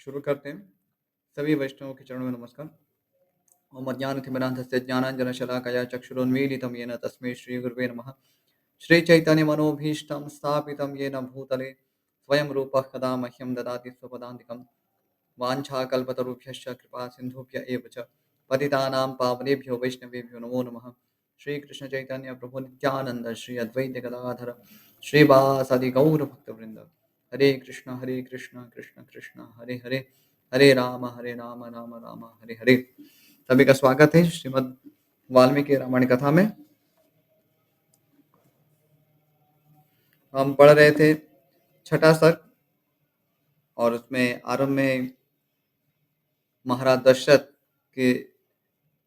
शुरू करते हैं। सभी वैष्णवों के चरणों में नमस्कार। ओम अज्ञानतिमिरान्धस्य ज्ञानाञ्जनशलाकया चक्षुरुन्मीलितं येन तस्मै श्रीगुरुवे नमः। श्रीचैतन्यमनोभीष्टं स्थापितं येन भूतले स्वयं रूपः कदा मह्यं ददाति स्वपदान्तिकं। वाञ्छाकल्पतरुभ्यश्च कृपासिन्धुभ्य एव च पतितानां पावनेभ्यो वैष्णवेभ्यो नमो नमः। श्रीकृष्णचैतन्य प्रभु नित्यानन्द श्री अद्वैत गदाधर श्रीवासादि गौरभक्तवृन्द। हरे कृष्ण कृष्ण कृष्ण हरे हरे, हरे राम राम राम हरे हरे। सभी का स्वागत है श्रीमद् वाल्मीकि रामायण कथा में। हम पढ़ रहे थे छठा सर्ग और उसमें आरंभ में महाराज दशरथ के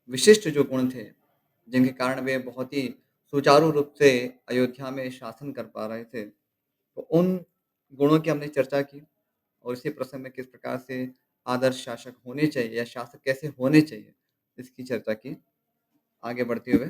विशिष्ट जो गुण थे, जिनके कारण वे बहुत ही सुचारू रूप से अयोध्या में शासन कर पा रहे थे, तो उन गुणों की हमने चर्चा की और इसी प्रसंग में किस प्रकार से आदर्श शासक होने चाहिए या शासक कैसे होने चाहिए, इसकी चर्चा की। आगे बढ़ते हुए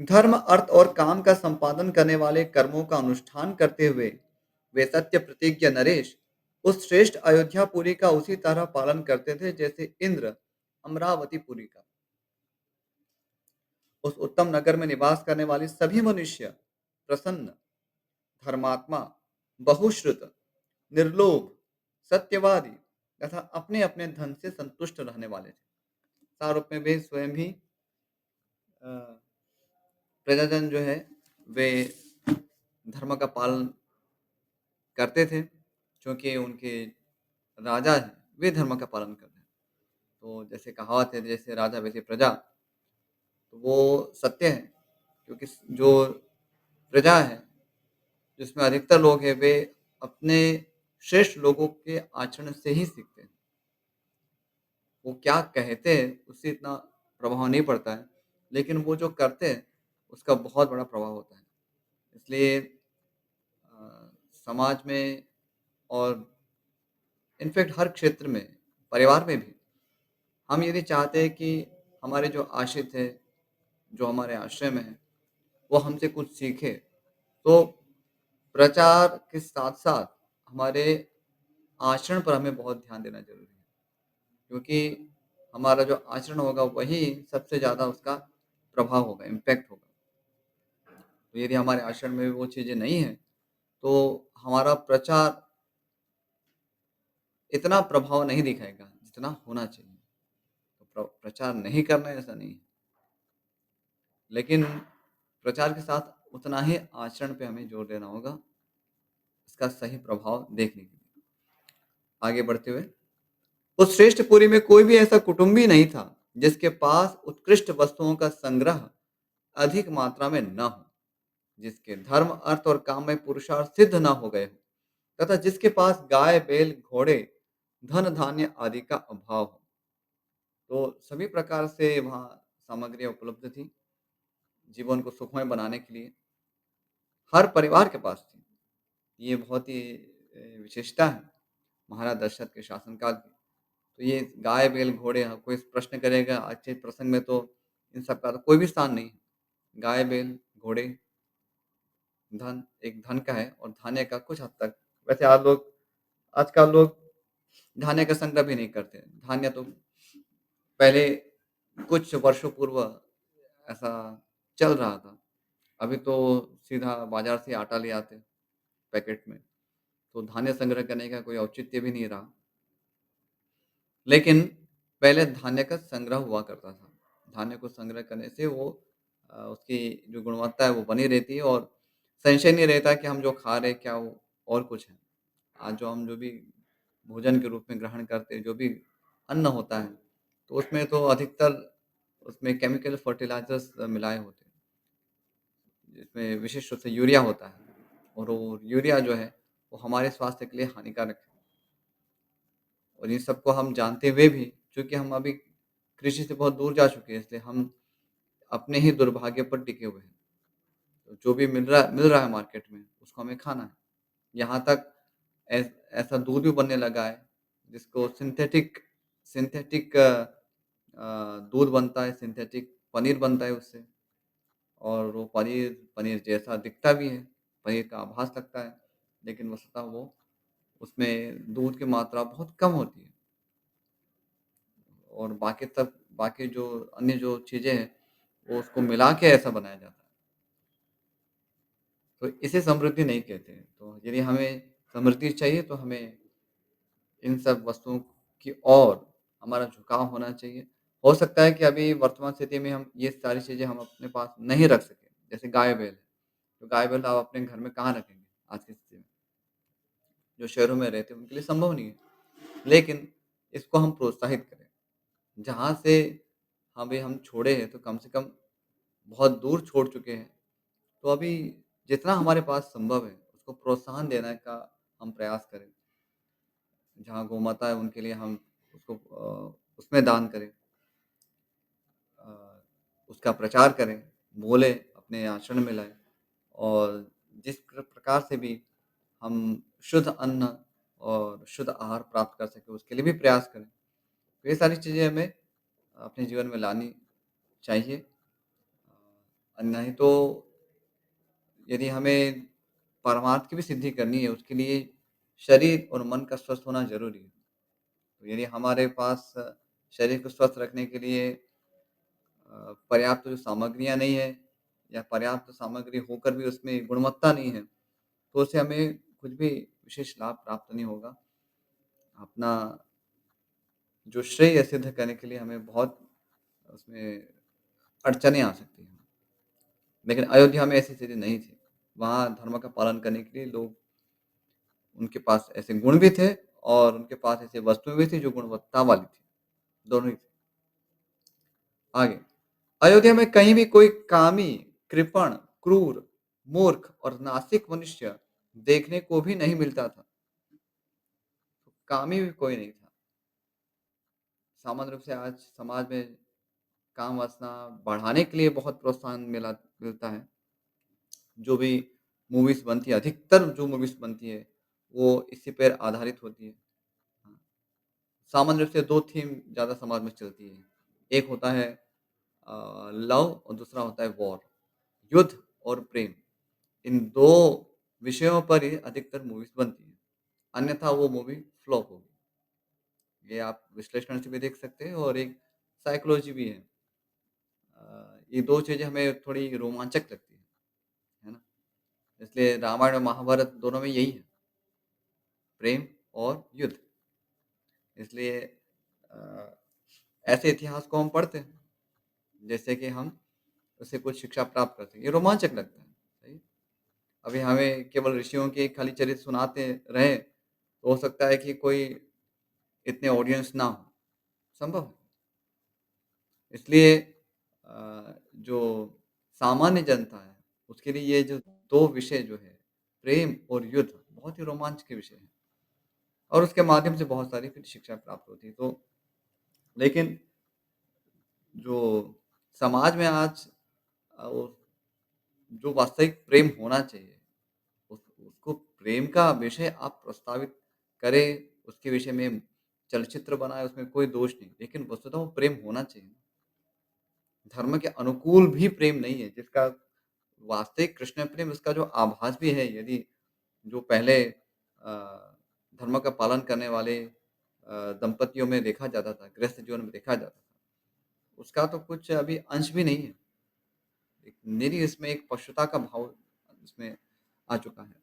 धर्म, अर्थ और काम का संपादन करने वाले कर्मों का अनुष्ठान करते हुए वे सत्य प्रतिज्ञ नरेश उस श्रेष्ठ अयोध्यापुरी का उसी तरह पालन करते थे जैसे इंद्र अमरावतीपुरी का। उस उत्तम नगर में निवास करने वाले सभी मनुष्य प्रसन्न, धर्मात्मा, बहुश्रुत, निर्लोभ, सत्यवादी तथा अपने अपने धन से संतुष्ट रहने वाले थे। सारूप में वे स्वयं भी अ, प्रजाजन जो है वे धर्म का पालन करते थे, क्योंकि उनके राजा हैं वे धर्म का पालन करते हैं। तो जैसे कहावत है, जैसे राजा वैसे प्रजा, तो वो सत्य है, क्योंकि जो प्रजा है, जिसमें अधिकतर लोग हैं, वे अपने श्रेष्ठ लोगों के आचरण से ही सीखते हैं। वो क्या कहते हैं उससे इतना प्रभाव नहीं पड़ता है, लेकिन वो जो करते हैं उसका बहुत बड़ा प्रभाव होता है। इसलिए समाज में और इनफैक्ट हर क्षेत्र में, परिवार में भी, हम यदि चाहते हैं कि हमारे जो आश्रित है, जो हमारे आश्रय में है, वो हमसे कुछ सीखे, तो प्रचार के साथ-साथ हमारे आचरण पर हमें बहुत ध्यान देना ज़रूरी है। क्योंकि हमारा जो आचरण होगा वही सबसे ज़्यादा उसका प्रभाव होगा, इम्पैक्ट होगा। तो यदि हमारे आचरण में वो चीज़ें नहीं हैं, तो हमारा प्रचार इतना प्रभाव नहीं दिखाएगा जितना होना चाहिए। तो प्रचार नहीं करना है ऐसा नहीं है, लेकिन प्रचार के साथ उतना ही आचरण पे हमें जोर देना होगा, इसका सही प्रभाव देखने के लिए। आगे बढ़ते हुए, उस श्रेष्ठ पुरी में कोई भी ऐसा कुटुंबी नहीं था जिसके पास उत्कृष्ट वस्तुओं का संग्रह अधिक मात्रा में न हो, जिसके धर्म, अर्थ और काम में पुरुषार्थ सिद्ध न हो गए हो, तथा जिसके पास गाय, बैल, घोड़े, धन धान्य आदि का अभाव हो। तो सभी प्रकार से वहाँ सामग्रियाँ उपलब्ध थी, जीवन को सुखमय बनाने के लिए हर परिवार के पास थी। ये बहुत ही विशेषता है महाराज दशरथ के शासनकाल की। तो ये गाय, बैल, घोड़े, हाँ, कोई प्रश्न करेगा आज के प्रसंग में, तो इन सब का तो कोई भी स्थान नहीं है। गाय, बैल, घोड़े, धन, एक धन का है और धान्य का कुछ हद तक। वैसे आजकल लोग धान्य का संग्रह भी नहीं करते। धान्य तो पहले कुछ वर्षों पूर्व ऐसा चल रहा था। अभी तो सीधा बाज़ार से आटा ले आते हैं पैकेट में। तो धान्य संग्रह करने का कोई औचित्य भी नहीं रहा। लेकिन पहले धान्य का संग्रह हुआ करता था। धान्य को संग्रह करने से वो उसकी जो गुणवत्ता है वो बनी रहती है और संशय नहीं रहता कि हम जो खा रहे हैं क्या वो और कुछ है। आज जो भी भोजन के रूप में ग्रहण करते हैं, जो भी अन्न होता है, तो उसमें तो अधिकतर उसमें केमिकल फर्टिलाइज़र्स मिलाए होते हैं, जिसमें विशेष रूप से यूरिया होता है और वो यूरिया जो है, वो हमारे स्वास्थ्य के लिए हानिकारक है। और इन सबको हम जानते हुए भी, चूँकि हम अभी कृषि से बहुत दूर जा चुके हैं, इसलिए हम अपने ही दुर्भाग्य पर टिके हुए हैं। तो जो भी मिल रहा है मार्केट में, उसको हमें खाना है। यहाँ तक ऐसा दूध भी बनने लगा है, जिसको सिंथेटिक सिंथेटिक दूध बनता है, सिंथेटिक पनीर बनता है उससे और वो पनीर पनीर जैसा दिखता भी है, पनीर का आभास लगता है, लेकिन वस्तुतः वो उसमें दूध की मात्रा बहुत कम होती है और बाकी जो अन्य जो चीज़ें हैं, वो उसको मिला के ऐसा बनाया जाता है। तो इसे समृद्धि नहीं कहते हैं। तो यदि हमें समृद्धि चाहिए तो हमें इन सब वस्तुओं की ओर हमारा झुकाव होना चाहिए। हो सकता है कि अभी वर्तमान स्थिति में हम ये सारी चीज़ें हम अपने पास नहीं रख सकें, जैसे गाय-बैल है, तो गाय-बैल आप अपने घर में कहाँ रखेंगे आज की स्थिति में? जो शहरों में रहते हैं उनके लिए संभव नहीं है। लेकिन इसको हम प्रोत्साहित करें, जहाँ से अभी हम छोड़े हैं तो कम से कम बहुत दूर छोड़ चुके हैं, तो अभी जितना हमारे पास संभव है उसको प्रोत्साहन देने का हम प्रयास करें। जहाँ गौ-माता है उनके लिए हम उसको उसमें दान करें। अ, उसका प्रचार करें, बोलें, अपने आचरण में लाएँ और जिस प्रकार से भी हम शुद्ध अन्न और शुद्ध आहार प्राप्त कर सकें, उसके लिए भी प्रयास करें। तो ये सारी चीज़ें हमें अपने जीवन में लानी चाहिए। नहीं तो यदि हमें परमार्थ की भी सिद्धि करनी है, उसके लिए शरीर और मन का स्वस्थ होना ज़रूरी है। तो यदि हमारे पास शरीर को स्वस्थ रखने के लिए पर्याप्त जो सामग्रियाँ नहीं है या पर्याप्त सामग्री होकर भी उसमें गुणवत्ता नहीं है, तो उससे हमें कुछ भी विशेष लाभ प्राप्त नहीं होगा। अपना जो श्रेय सिद्ध करने के लिए हमें बहुत उसमें अड़चनें आ सकती हैं। लेकिन अयोध्या में ऐसी स्थिति नहीं थी। वहाँ धर्म का पालन करने के लिए लोग उनके पास ऐसे गुण भी थे और उनके पास ऐसी वस्तुएँ भी थी जो गुणवत्ता वाली थी, दोनों ही थी। आगे, अयोध्या में कहीं भी कोई कामी, कृपण, क्रूर, मूर्ख और नास्तिक मनुष्य देखने को भी नहीं मिलता था। कामी भी कोई नहीं था। सामान्य रूप से आज समाज में काम वासना बढ़ाने के लिए बहुत प्रोत्साहन मिलता है। जो भी मूवीज़ बनती है, अधिकतर जो मूवीज़ बनती है, वो इसी पर आधारित होती है। हाँ, सामान्य रूप से 2 थीम ज़्यादा समाज में चलती है। एक होता है लव और दूसरा होता है वॉर, युद्ध और प्रेम। इन 2 विषयों पर ही अधिकतर मूवीज़ बनती हैं, अन्यथा वो मूवी फ्लॉप होगी। ये आप विश्लेषण से भी देख सकते हैं और एक साइकोलॉजी भी है। ये 2 चीज़ें हमें थोड़ी रोमांचक लगती है ना? इसलिए रामायण और महाभारत दोनों में यही है, प्रेम और युद्ध। इसलिए अ, ऐसे इतिहास को हम पढ़ते हैं, जैसे कि हम उससे कुछ शिक्षा प्राप्त करते हैं। ये रोमांचक लगता है, सही। अभी हमें केवल ऋषियों के खाली चरित्र सुनाते रहें, तो हो सकता है कि कोई इतने ऑडियंस ना हो, संभव है। इसलिए जो सामान्य जनता है, उसके लिए ये जो 2 विषय जो है, प्रेम और युद्ध, बहुत ही रोमांच के विषय हैं और उसके माध्यम से बहुत सारी फिर शिक्षा प्राप्त होती है। तो लेकिन जो समाज में आज वो जो वास्तविक प्रेम होना चाहिए, उसको प्रेम का विषय आप प्रस्तावित करें, उसके विषय में चलचित्र बनाएँ, उसमें कोई दोष नहीं। लेकिन वस्तुतः वो प्रेम होना चाहिए। धर्म के अनुकूल भी प्रेम नहीं है, जिसका वास्तविक कृष्ण प्रेम उसका जो आभास भी है, यदि जो पहले धर्म का पालन करने वाले दंपतियों में देखा जाता था, गृहस्थ जीवन में देखा जाता था, उसका तो कुछ अभी अंश भी नहीं है। एक निरी इसमें एक पशुता का भाव इसमें आ चुका है।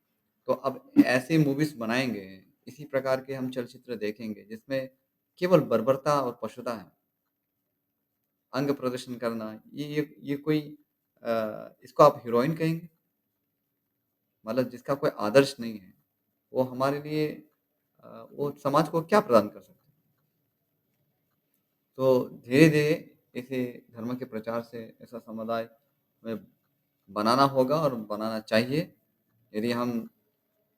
तो अब ऐसी मूवीज़ बनाएँगे, इसी प्रकार के हम चलचित्र देखेंगे, जिसमें केवल बर्बरता और पशुता है। अंग प्रदर्शन करना, ये कोई इसको आप हीरोइन कहेंगे? मतलब जिसका कोई आदर्श नहीं है, वो हमारे लिए वो समाज को क्या प्रदान कर सकता है? तो धीरे-धीरे इसे धर्म के प्रचार से ऐसा समुदाय में बनाना होगा और बनाना चाहिए, यदि हम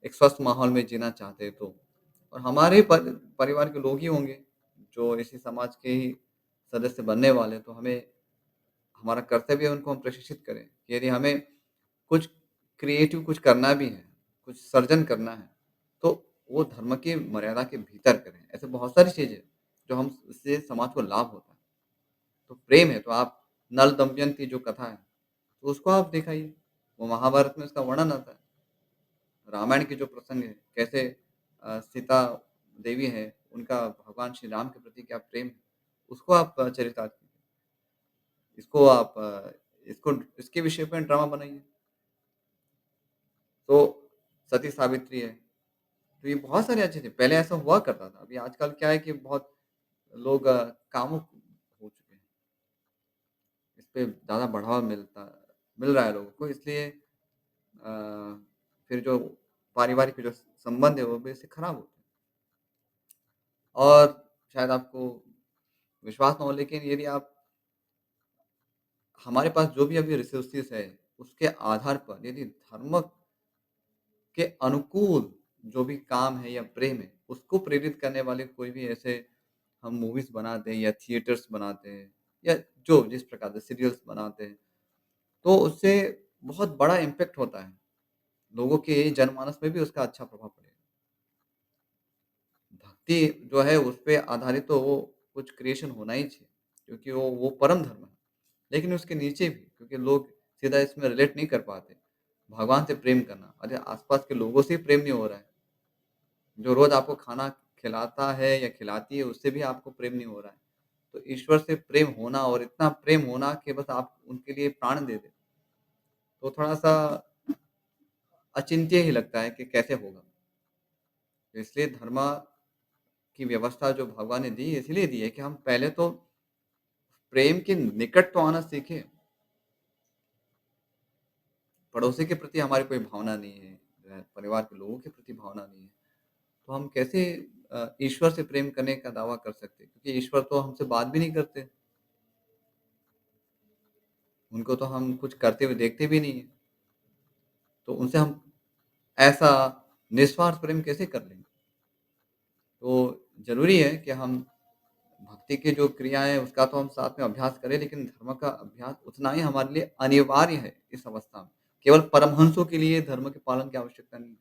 एक स्वस्थ माहौल में जीना चाहते हैं तो। और हमारे परिवार के लोग ही होंगे, जो इसी समाज के ही सदस्य बनने वाले हैं, तो हमें हमारा कर्तव्य है उनको हम प्रशिक्षित करें। कि यदि हमें कुछ क्रिएटिव कुछ करना भी है, कुछ सृजन करना है, तो वो धर्म की मर्यादा के भीतर करें। ऐसे बहुत सारी चीज़ें हैं, जो हम इससे समाज को लाभ होता है। तो प्रेम है तो आप नल दमयंती जो कथा है, तो उसको आप दिखाइए। वो महाभारत में उसका वर्णन आता है। रामायण के जो प्रसंग है, कैसे सीता देवी है, उनका भगवान श्री राम के प्रति क्या प्रेम है, उसको आप चरितार्थ कीजिए। इसको आप इसको इसके विषय पे ड्रामा बनाइए। तो सती सावित्री है, तो ये बहुत सारी अच्छी थी। पहले ऐसा हुआ करता था। अभी आजकल क्या है कि बहुत लोग कामुक हो चुके हैं। इस पे ज़्यादा बढ़ावा मिल रहा है लोगों को, इसलिए फिर जो पारिवारिक जो संबंध है, वो भी इससे खराब होते हैं। और शायद आपको विश्वास ना हो, लेकिन यदि आप हमारे पास जो भी अभी रिसोर्सेज़ है, उसके आधार पर यदि धर्म के अनुकूल जो भी काम है या प्रेम है, उसको प्रेरित करने वाले कोई भी ऐसे हम मूवीज़ बनाते हैं या थिएटर्स बनाते हैं या जो जिस प्रकार से सीरियल्स बनाते हैं, तो उससे बहुत बड़ा इम्पैक्ट होता है। लोगों के जनमानस में भी उसका अच्छा प्रभाव पड़ेगा। भक्ति जो है उस पे आधारित तो वो कुछ क्रिएशन होना ही चाहिए, क्योंकि वो परम धर्म है। लेकिन उसके नीचे भी क्योंकि लोग सीधा इसमें रिलेट नहीं कर पाते, भगवान से प्रेम करना, अरे आस-पास के लोगों से ही प्रेम नहीं हो रहा है। जो रोज़ आपको खाना खिलाता है या खिलाती है, उससे भी आपको प्रेम नहीं हो रहा है। तो ईश्वर से प्रेम होना और इतना प्रेम होना कि बस आप उनके लिए प्राण दे दें, तो थोड़ा-सा अचिंत्य ही लगता है कि कैसे होगा। तो इसलिए धर्म की व्यवस्था जो भगवान ने दी है, इसलिए दी है कि हम पहले तो प्रेम के निकट तो आना सीखें। पड़ोसी के प्रति हमारी कोई भावना नहीं है, परिवार के लोगों के प्रति भावना नहीं है, तो हम कैसे ईश्वर से प्रेम करने का दावा कर सकते हैं? क्योंकि ईश्वर तो हमसे बात भी नहीं करते, उनको तो हम कुछ करते हुए देखते भी नहीं हैं। तो उनसे हम ऐसा निस्वार्थ प्रेम कैसे कर लेंगे? तो ज़रूरी है कि हम भक्ति की जो क्रिया है उसका तो हम साथ में अभ्यास करें, लेकिन धर्म का अभ्यास उतना ही हमारे लिए अनिवार्य है इस अवस्था में। केवल परमहंसों के लिए धर्म के पालन की आवश्यकता नहीं है।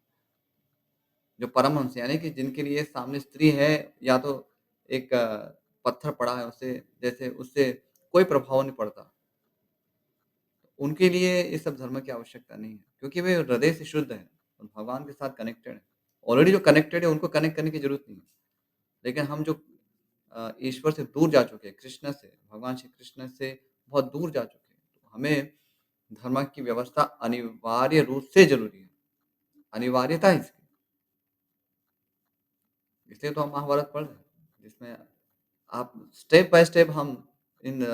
जो परमहंस यानी कि जिनके लिए सामने स्त्री है या तो एक पत्थर पड़ा है उससे, जैसे उससे कोई प्रभाव नहीं पड़ता। उनके लिए ये सब धर्म की आवश्यकता नहीं है, क्योंकि वे हृदय से शुद्ध हैं और भगवान के साथ कनेक्टेड हैं। ऑलरेडी जो कनेक्टेड है उनको कनेक्ट करने की ज़रूरत नहीं है। लेकिन हम जो ईश्वर से दूर जा चुके हैं, कृष्ण से, भगवान श्री कृष्ण से बहुत दूर जा चुके हैं, तो हमें धर्म की व्यवस्था अनिवार्य रूप से ज़रूरी है। अनिवार्यता है इसकी। इसलिए तो हम महाभारत पढ़ रहे हैं, जिसमें आप स्टेप बाय स्टेप हम इन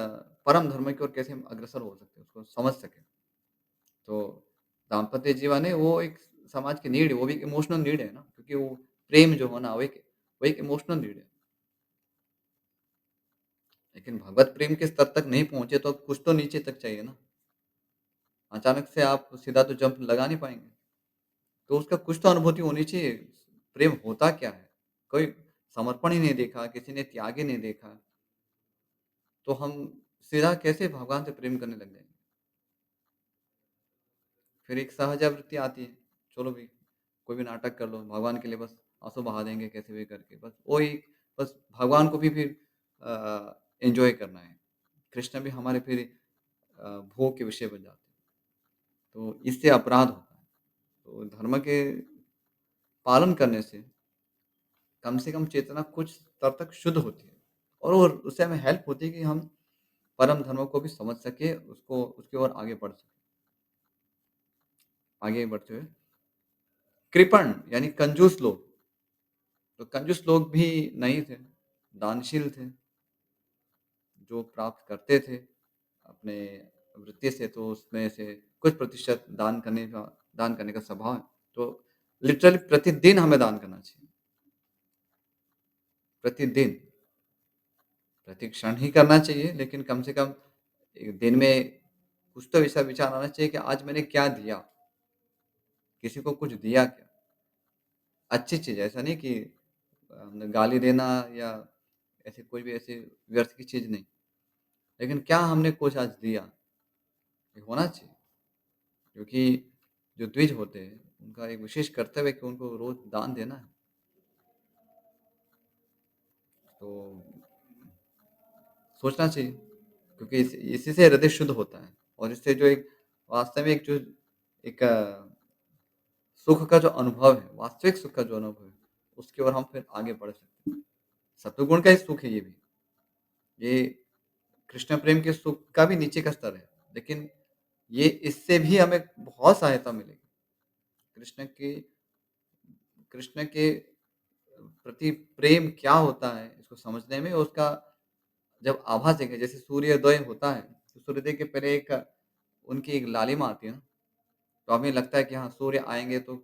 परम धर्म की ओर कैसे हम अग्रसर हो सकते हैं, उसको समझ सकें। तो दाम्पत्य जीवन है वो एक समाज की नीड है, वो भी एक इमोशनल नीड है ना, क्योंकि वो प्रेम जो होना वो एक इमोशनल नीड है। लेकिन भगवत प्रेम के स्तर तक नहीं पहुँचे तो कुछ तो नीचे तक चाहिए ना। अचानक से आप सीधा तो जंप लगा नहीं पाएँगे। तो उसका कुछ तो अनुभूति होनी चाहिए। प्रेम होता क्या है? कोई समर्पण ही नहीं देखा, किसी ने त्याग ही नहीं देखा, तो हम सीधा कैसे भगवान से प्रेम करने लग जाएँगे? फिर एक सहजावृत्ति आती है, चलो भई कोई भी नाटक कर लो, भगवान के लिए बस आँसू बहा देंगे कैसे भी करके, बस वही बस भगवान को भी फिर एन्जॉय करना है। कृष्ण भी हमारे फिर भोग के विषय बन जाते हैं, तो इससे अपराध होता है। तो धर्म के पालन करने से कम चेतना कुछ स्तर तक शुद्ध होती है और वो उससे हमें हेल्प होती है कि हम परम धर्मों को भी समझ सकें, उसको उसकी ओर आगे बढ़ सकें। आगे बढ़ते हुए कृपण यानी कंजूस लोग, तो कंजूस लोग भी नहीं थे, दानशील थे, जो प्राप्त करते थे अपने वृत्ति से, तो उसमें से कुछ प्रतिशत दान करने का स्वभाव है। तो लिटरली प्रतिदिन हमें दान करना चाहिए, प्रतिदिन, प्रति क्षण ही करना चाहिए, लेकिन कम से कम दिन में कुछ तो ऐसा विचार आना चाहिए कि आज मैंने क्या दिया? किसी को कुछ दिया क्या? अच्छी चीज़ है, ऐसा नहीं कि हमने गाली देना या ऐसे कोई भी ऐसी व्यर्थ की चीज़ नहीं। लेकिन क्या हमने कुछ आज दिया? ये होना चाहिए, क्योंकि जो द्विज होते हैं, उनका एक विशेष कर्तव्य है कि उनको रोज़ दान देना है। तो सोचना चाहिए। क्योंकि इसी से हृदय शुद्ध होता है और इससे जो एक वास्तव में एक सुख का जो अनुभव है, वास्तविक सुख का जो अनुभव है, उसकी ओर हम फिर आगे बढ़ सकते हैं। सत्वगुण का ही सुख है ये भी। ये कृष्ण प्रेम के सुख का भी नीचे का स्तर है, लेकिन ये इससे भी हमें बहुत सहायता मिलेगी। कृष्ण के कृष्ण के प्रति प्रेम क्या होता है, इसको समझने में उसका जब आभास देखें, जैसे सूर्योदय होता है, तो सूर्योदय के पहले एक उनकी एक लालिमा आती है ना, तो हमें लगता है कि हाँ, सूर्य आएँगे तो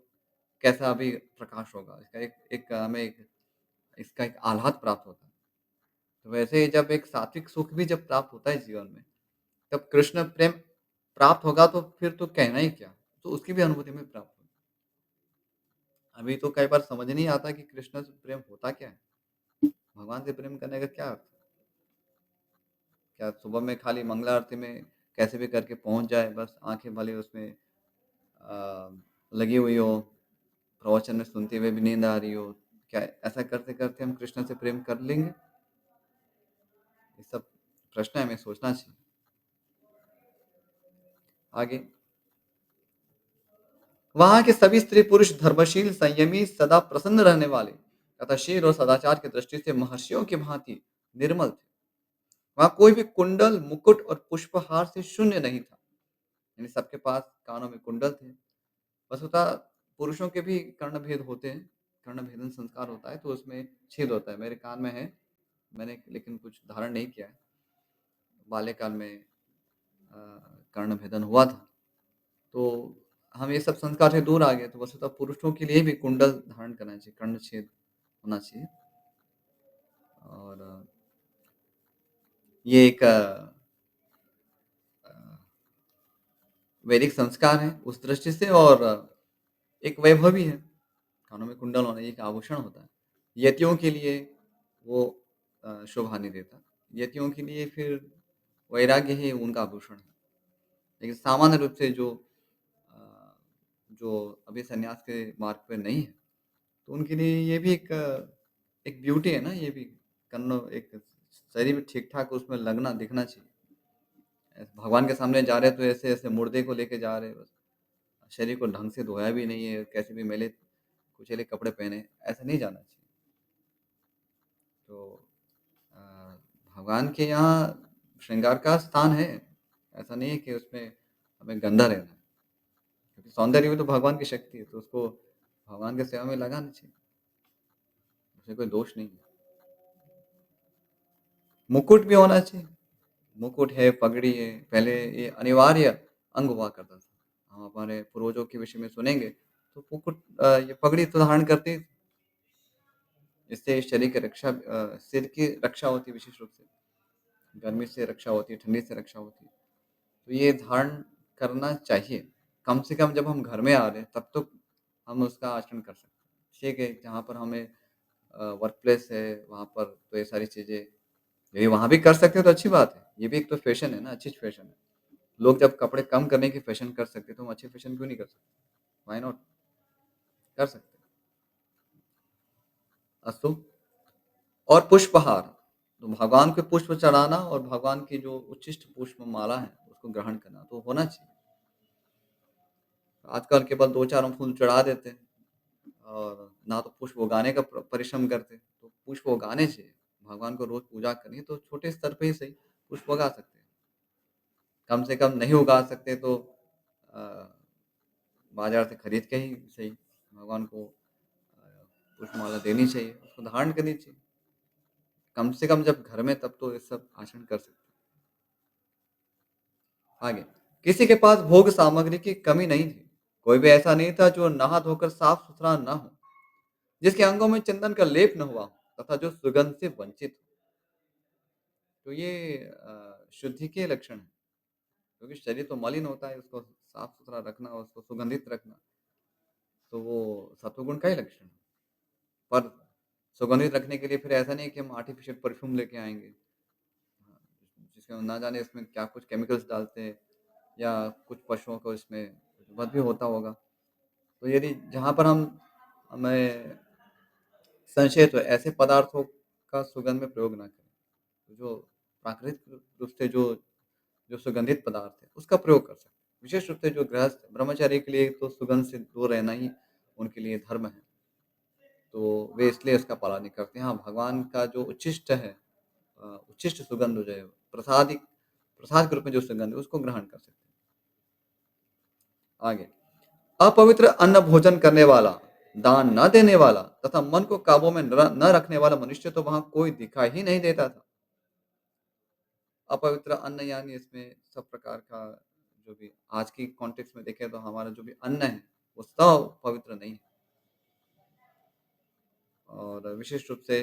कैसा अभी प्रकाश होगा। इसका एक एक हमें एक इसका एक आह्लाद प्राप्त होता है। तो वैसे ही जब एक सात्विक सुख भी जब प्राप्त होता है जीवन में, तब कृष्ण प्रेम प्राप्त होगा तो फिर तो कहना ही क्या? तो उसकी भी अनुभूति हमें प्राप्त होगी। अभी तो कई बार समझ नहीं आता कि कृष्ण से प्रेम होता क्या है? भगवान से प्रेम करने का क्या अर्थ है? क्या सुबह में खाली मंगला आरती में कैसे भी करके पहुँच जाए, बस आँखें भले उसमें लगी हुई हो, प्रवचन में सुनते हुए भी नींद आ रही हो, क्या ऐसा करते-करते हम कृष्ण से प्रेम कर लेंगे? ये सब प्रश्न हमें सोचना चाहिए। आगे, वहाँ के सभी स्त्री-पुरुष धर्मशील, संयमी, सदा प्रसन्न रहने वाले तथा शील और सदाचार की दृष्टि से महर्षियों की भांति निर्मल थे। वहाँ कोई भी कुंडल, मुकुट और पुष्पहार से शून्य नहीं था। यानी सबके पास कानों में कुंडल थे। वस्तुतः पुरुषों के भी कर्णभेद होते हैं, कर्णभेदन संस्कार होता है, तो उसमें छेद होता है। मेरे कान में है, मैंने लेकिन कुछ धारण नहीं किया है। बाल्यकाल में अ, कर्णभेदन हुआ था। तो हम ये सब संस्कार से दूर आ गए, तो वस्तुतः पुरुषों के लिए भी कुंडल धारण करना चाहिए, कर्णछेद होना चाहिए। और ये एक वैदिक संस्कार है उस दृष्टि से और एक वैभव भी है। कानों में कुंडल होना ये एक आभूषण होता है। यतियों के लिए वो शोभा नहीं देता। यतियों के लिए फिर वैराग्य ही उनका आभूषण है। लेकिन सामान्य रूप से अ, जो अभी सन्यास के मार्ग पे नहीं है, तो उनके लिए ये भी एक ब्यूटी है ना ये भी। कन्नो एक शरीर भी ठीक-ठाक उसमें लगना, दिखना चाहिए। भगवान के सामने जा रहे हैं तो ऐसे-ऐसे मुर्दे को लेके जा रहे हैं बस। शरीर को ढंग से धोया भी नहीं है, कैसे भी मैले-कुचैले कपड़े पहने, ऐसा नहीं जाना चाहिए। तो अ, भगवान के यहाँ श्रृंगार का स्थान है। ऐसा नहीं है कि उसमें हमें गंदा रहना है। क्योंकि सौंदर्य भी तो भगवान की शक्ति है, तो उसको भगवान की सेवा में लगाना चाहिए। उसमें कोई दोष नहीं है। मुकुट भी होना चाहिए। मुकुट है, पगड़ी है, पहले ये अनिवार्य अंग हुआ करता था। हम हमारे पूर्वजों के विषय में सुनेंगे, तो ये पगड़ी तो धारण करते ही थे। इससे शरीर की सिर की रक्षा होती है विशेष रूप से। गर्मी से रक्षा होती है, ठंडी से रक्षा होती है। तो ये धारण करना चाहिए। कम से कम जब हम घर में आ रहे हैं, तब तो हम उसका आचरण कर सकते हैं। ठीक है, जहाँ पर हमें वर्क प्लेस है, वहाँ पर तो ये सारी चीज़ें यदि वहाँ भी कर सकते हैं तो अच्छी बात है। ये भी एक तो फ़ैशन है ना, अच्छी फ़ैशन है। लोग जब कपड़े कम करने की फ़ैशन कर सकते हैं, तो हम अच्छी फ़ैशन क्यों नहीं कर सकते? Why not? कर सकते हैं। अस्तु और पुष्पहार, तो भगवान को पुष्प चढ़ाना और भगवान की जो उच्छिष्ट पुष्प माला है, उसको ग्रहण करना तो होना चाहिए। आजकल केवल 2-4 हम फूल चढ़ा देते हैं और ना तो पुष्प उगाने का परिश्रम करते हैं। तो पुष्प उगाने चाहिए। भगवान को रोज़ पूजा करनी है तो छोटे स्तर पे ही सही पुष्प उगा सकते हैं। कम से कम नहीं उगा सकते तो अ, बाज़ार से खरीद के ही सही भगवान को पुष्पमाला देनी चाहिए, उसको धारण करनी चाहिए। कम से कम जब घर में तब तो ये सब आचरण कर सकते हैं। आगे, किसी के पास भोग सामग्री की कमी नहीं थी। कोई भी ऐसा नहीं था जो नहा धोकर साफ-सुथरा ना हो, जिसके अंगों में चंदन का लेप न हुआ हो तथा जो सुगंध से वंचित हो। तो ये शुद्धि के लक्षण हैं, क्योंकि शरीर तो मलिन होता है, उसको साफ-सुथरा रखना, उसको सुगंधित रखना, तो वो सत्वगुण का ही लक्षण है। पर सुगंधित रखने के लिए फिर ऐसा नहीं है कि हम आर्टिफ़िशियल परफ्यूम लेके आएँगे। हाँ, जिसमें ना जाने इसमें क्या कुछ केमिकल्स डालते हैं या कुछ पशुओं को इसमें वध भी होता होगा। तो यदि जहाँ पर हम हमें संशय है तो ऐसे पदार्थों का सुगंध में प्रयोग ना करें। तो जो प्राकृतिक रूप से जो जो सुगंधित पदार्थ है, उसका प्रयोग कर सकते हैं। विशेष रूप से जो गृहस्थ ब्रह्मचारी के लिए तो सुगंध से दूर रहना ही उनके लिए धर्म है, तो वे इसलिए उसका पालन नहीं करते हैं। हाँ, भगवान का जो उच्छिष्ट है उच्छिष्ट सुगंध जो है, प्रसाद के रूप में जो सुगंध है, उसको ग्रहण कर सकते हैं। आगे, अपवित्र अन्न भोजन करने वाला, दान न देने वाला तथा मन को काबू में न रखने वाला मनुष्य तो वहां कोई दिखाई ही नहीं देता था। अपवित्र अन्न यानी इसमें सब प्रकार का जो भी आज की कॉन्टेक्स्ट में देखें तो हमारा जो भी अन्न है वो सब पवित्र नहीं है। और विशेष रूप से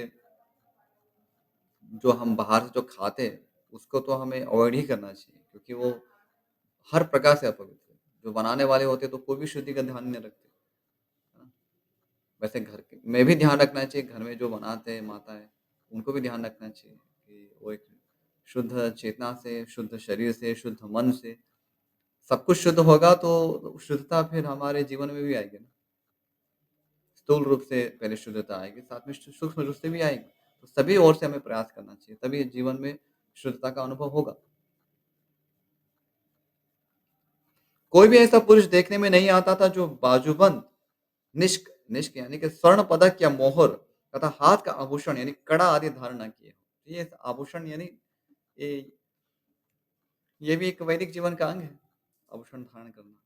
जो हम बाहर से जो खाते हैं उसको तो हमें अवॉइड ही करना चाहिए, क्योंकि वो हर प्रकार से अपवित्र है। जो बनाने वाले होते तो कोई भी शुद्धि का ध्यान नहीं रखते, है ना? वैसे घर के में भी ध्यान रखना चाहिए, घर में जो बनाते हैं माता है उनको भी ध्यान रखना चाहिए कि वो एक शुद्ध चेतना से, शुद्ध शरीर से, शुद्ध मन से सब कुछ शुद्ध होगा तो शुद्धता फिर हमारे जीवन में भी आएगी ना। स्थूल रूप से पहले शुद्धता आएगी, साथ में सूक्ष्म रूप से भी आएगी। तो सभी ओर से हमें प्रयास करना चाहिए, तभी जीवन में शुद्धता का अनुभव होगा। कोई भी ऐसा पुरुष देखने में नहीं आता था जो बाजूबंद, निष्क निष्क यानी कि स्वर्ण पदक या मोहर तथा हाथ का आभूषण यानी कड़ा आदि धारण न किए हो। ये आभूषण यानी ये ये भी एक वैदिक जीवन का अंग है, आभूषण धारण करना।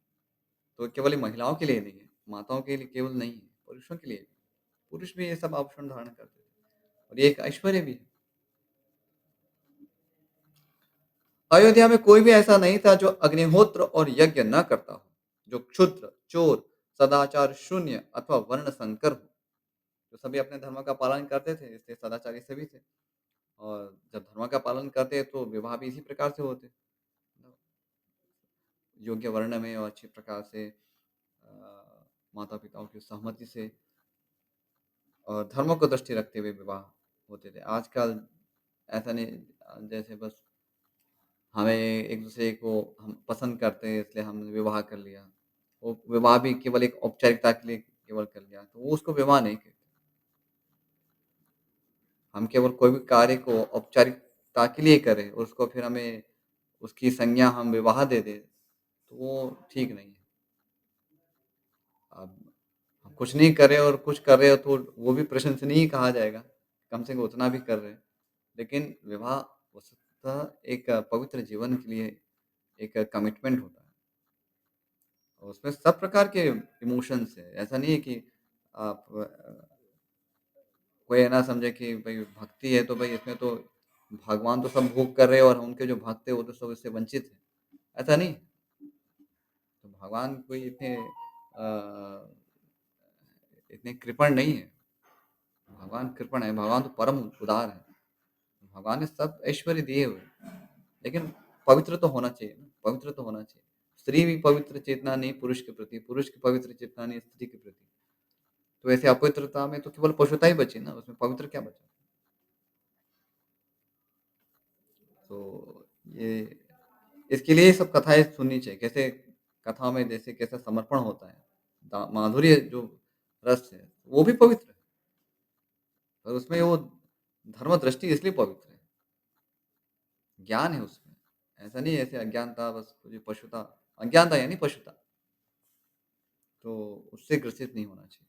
तो केवल ये महिलाओं के लिए नहीं है, माताओं के लिए केवल नहीं है, पुरुषों के लिए भी। पुरुष भी ये सब आभूषण धारण करते थे और ये एक ऐश्वर्य भी है। अयोध्या में कोई भी ऐसा नहीं था जो अग्निहोत्र और यज्ञ न करता हो, जो क्षुद्र, चोर, सदाचार शून्य अथवा वर्ण संकर हो। तो सभी अपने धर्म का पालन करते थे, इसलिए सदाचारी सभी थे। और जब धर्म का पालन करते तो विवाह भी इसी प्रकार से होते, योग्य वर्ण में और अच्छी प्रकार से माता पिताओं की सहमति से और धर्म को दृष्टि रखते हुए विवाह होते थे। आजकल ऐसा नहीं, जैसे बस हमें एक दूसरे को हम पसंद करते हैं इसलिए हमने विवाह कर लिया। वो विवाह भी केवल एक औपचारिकता के लिए केवल कर लिया, तो वो उसको विवाह नहीं कहते। हम केवल कोई भी कार्य को औपचारिकता के लिए करें और उसको फिर हमें उसकी संज्ञा हम विवाह दे दें, तो वो ठीक नहीं है। अब हम कुछ नहीं कर रहे और कुछ कर रहे हो तो वो भी प्रशंसनीय ही कहा जाएगा, कम से कम उतना भी कर रहे हैं। लेकिन विवाह वस्तुतः एक पवित्र जीवन के लिए एक कमिटमेंट होता है और उसमें सब प्रकार के इमोशंस है। ऐसा नहीं है कि आप कोई ये ना समझे कि भई भक्ति है तो भई इसमें तो भगवान तो सब भोग कर रहे हैं और उनके जो भक्त हैं वो तो सब इससे वंचित हैं, ऐसा नहीं। तो भगवान कोई इतने कृपण नहीं है, भगवान कृपण है, भगवान तो परम उदार है। भगवान ने सब ऐश्वर्य दिए हुए हैं, लेकिन पवित्र तो होना चाहिए ना, पवित्र तो होना चाहिए। स्त्री भी पवित्र चेतना नहीं पुरुष के प्रति, पुरुष की पवित्र चेतना नहीं स्त्री के प्रति। तो ऐसे अपवित्रता में तो केवल पशुता ही बची ना, उसमें पवित्र क्या बचा? तो ये इसके लिए ये सब कथाएँ सुननी चाहिए। कैसे कथाओं में जैसे कैसा समर्पण होता है, दा माधुर्य जो रस है, वो भी पवित्र है और उसमें वो धर्म दृष्टि इसलिए पवित्र है, ज्ञान है उसमें। ऐसा नहीं है ऐसे अज्ञानता बस ये पशुता, अज्ञानता यानी पशुता, तो उससे ग्रसित नहीं होना चाहिए।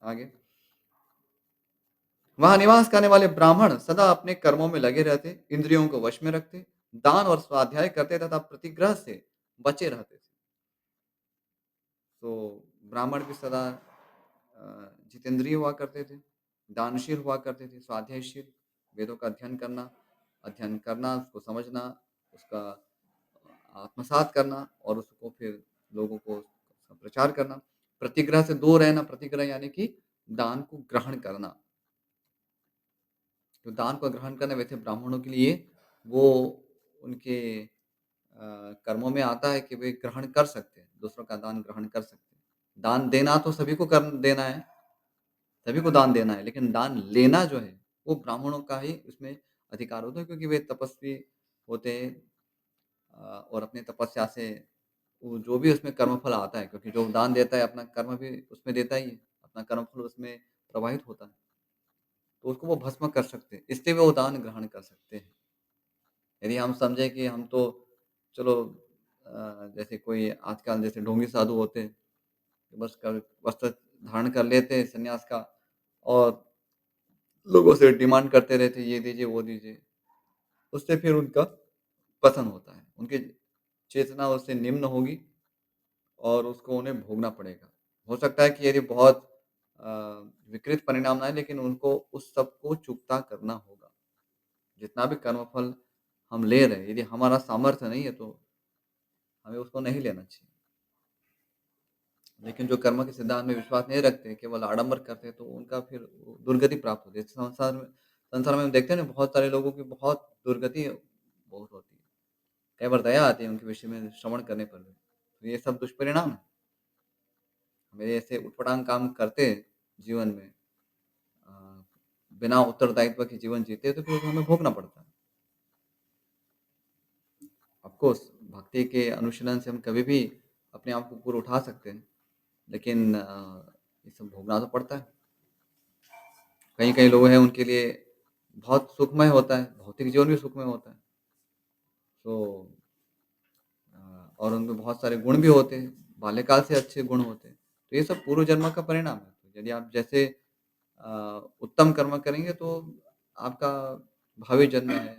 आगे, वहाँ निवास करने वाले ब्राह्मण सदा अपने कर्मों में लगे रहते, इंद्रियों को वश में रखते, दान और स्वाध्याय करते तथा प्रतिग्रह से बचे रहते थे। तो ब्राह्मण भी सदा जितेंद्रिय हुआ करते थे, दानशील हुआ करते थे, स्वाध्यायशील, वेदों का अध्ययन करना, उसको समझना, उसका आत्मसात करना और उसको फिर लोगों को उसका प्रचार करना। प्रतिग्रह से दूर रहना, प्रतिग्रह यानी कि दान को ग्रहण करना। तो दान को ग्रहण करना वैसे ब्राह्मणों के लिए वो उनके कर्मों में आता है कि वे ग्रहण कर सकते हैं, दूसरों का दान ग्रहण कर सकते हैं। दान देना तो सभी को कर देना है, सभी को दान देना है, लेकिन दान लेना जो है, वो ब्राह्मणों का ही उसमें अधिकार होता है, क्योंकि वे तपस्वी होते हैं और अपनी तपस्या से वो जो भी उसमें कर्मफल आता है, क्योंकि जो दान देता है अपना कर्म भी उसमें देता ही है, अपना कर्मफल उसमें प्रवाहित होता है। तो उसको वो भस्म कर सकते हैं, इसलिए वो दान ग्रहण कर सकते हैं। यदि हम समझें कि हम तो चलो जैसे कोई आजकल जैसे ढोंगी साधु होते हैं, बस कर वस्त्र धारण कर लेते हैं सन्यास का और लोगों से डिमांड करते रहते हैं, ये दीजिए, वो दीजिए। उससे फिर उनका पतन होता है। उनकी चेतना उससे निम्न होगी और उसको उन्हें भोगना पड़ेगा। हो सकता है कि यदि बहुत अ, विकृत परिणाम ना आए लेकिन उनको उस सब को चुकता करना होगा। जितना भी कर्मफल हम ले रहे हैं, यदि हमारा सामर्थ्य नहीं है तो हमें उसको नहीं लेना चाहिए। लेकिन जो कर्म के सिद्धांत में विश्वास नहीं रखते, केवल आडंबर करते हैं, तो उनका फिर दुर्गति प्राप्त होती है। संसार में हम देखते हैं ना बहुत सारे लोगों की बहुत दुर्गति बहुत होती है। कई बार दया आती है उनके विषय में श्रवण करने पर भी। तो ये सब दुष्परिणाम है। हम यदि ऐसे उटपटांग काम करते हैं जीवन में अ, बिना उत्तरदायित्व के जीवन जीते हैं, तो फिर हमें भोगना पड़ता है। ऑफ कोर्स भक्ति के अनुशीलन से हम कभी भी अपने आप को ऊपर उठा सकते हैं, लेकिन ये सब भोगना तो पड़ता है। कई-कई लोग हैं उनके लिए बहुत सुखमय होता है, भौतिक जीवन भी सुखमय होता है। तो और उनमें बहुत सारे गुण भी होते हैं, बाल्यकाल से अच्छे गुण होते हैं। तो ये सब पूर्व जन्म का परिणाम है। तो यदि आप जैसे उत्तम कर्म करेंगे तो आपका भावी जन्म है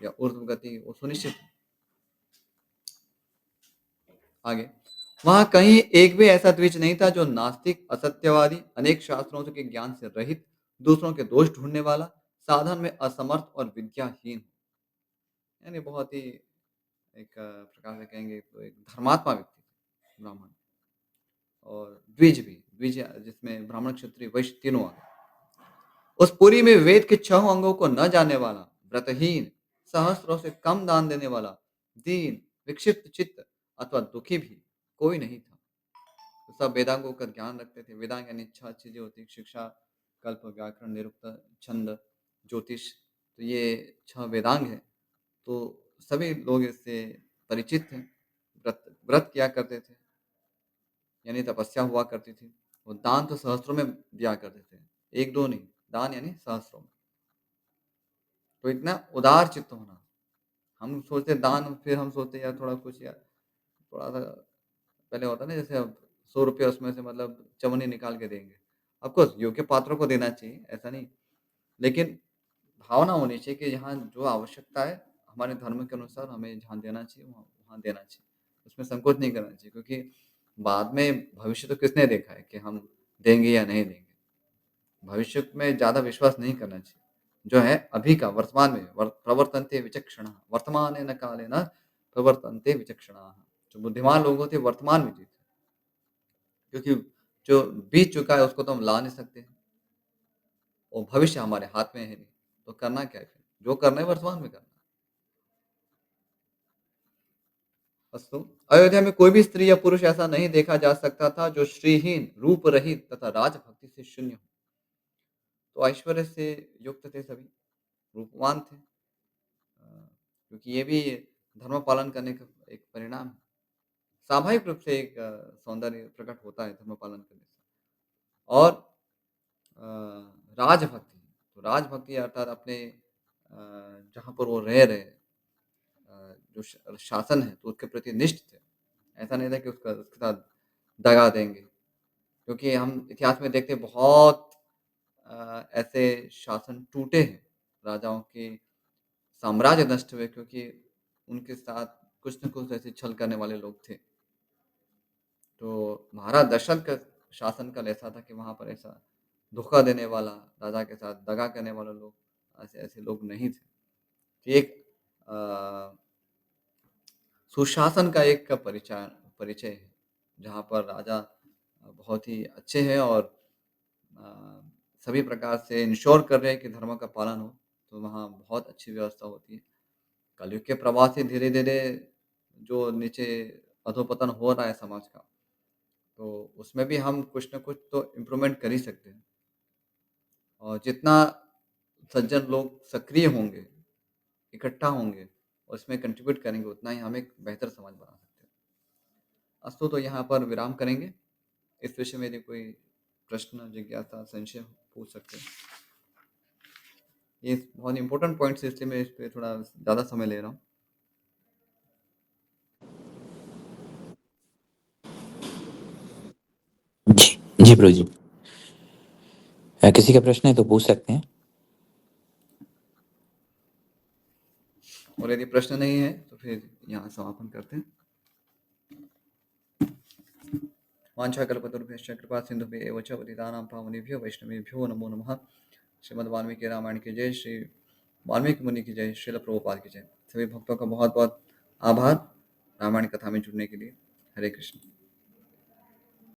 या ऊर्ध्व गति वो सुनिश्चित है। आगे, वहाँ कहीं एक भी ऐसा द्विज नहीं था जो नास्तिक, असत्यवादी, अनेक शास्त्रों के ज्ञान से रहित, दूसरों के दोष ढूँढने वाला, साधन में असमर्थ और विद्याहीन हो। यानी बहुत ही एक प्रकार से कहेंगे तो एक धर्मात्मा व्यक्ति थे ब्राह्मण और द्विज जिसमें ब्राह्मण, क्षत्रिय, वैश्य तीनों आ गए। उस पुरी में वेद के 6 अंगों को न जानने वाला, व्रतहीन, सहस्त्रों से कम दान देने वाला, दीन, विक्षिप्त चित्त अथवा दुखी भी कोई नहीं था। तो सब वेदांगों का ज्ञान रखते थे। वेदांग यानी 6 चीजें होती हैं, शिक्षा, कल्प, व्याकरण, निरुक्त, छंद, ज्योतिष। तो ये 6 वेदांग हैं। तो सभी लोग इससे परिचित थे। व्रत व्रत किया करते थे, यानी तपस्या हुआ करती थी। और दान तो सहस्त्रों में दिया करते थे, 1-2 नहीं, दान यानी सहस्त्रों में। तो इतना उदार चित्त होना। हम सोचते दान, फिर हम सोचते यार थोड़ा कुछ यार थोड़ा-सा पहले होता है ना जैसे अब ₹100 उसमें से मतलब चवन्नी निकाल के देंगे। ऑफ कोर्स योग्य पात्रों को देना चाहिए, ऐसा नहीं। लेकिन भावना होनी चाहिए कि यहाँ जो आवश्यकता है, हमारे धर्म के अनुसार हमें जहाँ देना चाहिए, वहाँ वहाँ देना चाहिए। उसमें संकोच नहीं करना चाहिए क्योंकि बाद में भविष्य तो किसने देखा है कि हम देंगे या नहीं देंगे। भविष्य में ज़्यादा विश्वास नहीं करना चाहिए। जो है अभी का वर्तमान में प्रवर्तन्ते विचक्षणः वर्तमानेन कालेन प्रवर्तन्ते विचक्षणाः। जो बुद्धिमान लोग होते हैं वर्तमान में जीते, क्योंकि जो बीत चुका है उसको तो हम ला नहीं सकते हैं और भविष्य हमारे हाथ में है नहीं। तो करना क्या है फिर? जो करना है वर्तमान में करना है। अस्तु। अयोध्या में कोई भी स्त्री या पुरुष ऐसा नहीं देखा जा सकता था जो श्रीहीन, रूप रहित तथा राजभक्ति से शून्य हो। तो ऐश्वर्य से युक्त थे सभी, रूपवान थे। क्योंकि ये भी धर्म पालन करने का एक परिणाम है। स्वाभाविक रूप से एक सौंदर्य प्रकट होता है धर्म पालन करने से। और राजभक्ति, तो राजभक्ति अर्थात अपने जहाँ पर वो रह रहे जो शासन है तो उसके प्रति निष्ठ थे। ऐसा नहीं था कि उसके साथ दगा देंगे। क्योंकि हम इतिहास में देखते हैं बहुत ऐसे शासन टूटे हैं, राजाओं के साम्राज्य नष्ट हुए क्योंकि उनके साथ कुछ न कुछ ऐसे छल करने वाले लोग थे। तो महाराज दशरथ का शासनकाल ऐसा था कि वहाँ पर ऐसा धोखा देने वाला, राजा के साथ दगा करने वाले लोग, ऐसे लोग नहीं थे। तो एक अ, सुशासन का एक परिचय परिचय है, जहाँ पर राजा बहुत ही अच्छे हैं और अ, सभी प्रकार से इंश्योर कर रहे हैं कि धर्म का पालन हो, तो वहाँ बहुत अच्छी व्यवस्था होती है। कलयुग के प्रभाव से धीरे-धीरे जो नीचे अधोपतन हो रहा है समाज का, तो उसमें भी हम कुछ न कुछ तो इम्प्रूवमेंट कर ही सकते हैं। और जितना सज्जन लोग सक्रिय होंगे, इकट्ठा होंगे और इसमें कंट्रीब्यूट करेंगे, उतना ही हम एक बेहतर समाज बना सकते हैं। अस्तु तो यहाँ पर विराम करेंगे। इस विषय में यदि कोई प्रश्न, जिज्ञासा, संशय हो, पूछ सकते हैं। ये बहुत इम्पोर्टेंट पॉइंट्स है, इसलिए मैं इस पे थोड़ा ज़्यादा समय ले रहा हूँ। जी, जी प्रभु जी। किसी का प्रश्न है तो पूछ सकते हैं। और यदि प्रश्न नहीं है तो फिर यहाँ समापन करते हैं। वाञ्छाकल्पतरुभ्यश्च कृपा सिन्धुभ्यः एव च पतितानां पावनेभ्यो वैष्णवेभ्यो नमो नमः। श्रीमद् वाल्मीकि रामायण की जय, श्री वाल्मीकि मुनि की जय, श्रील प्रभुपाद की जय। सभी भक्तों का बहुत बहुत आभार रामायण कथा में जुड़ने के लिए। हरे कृष्ण।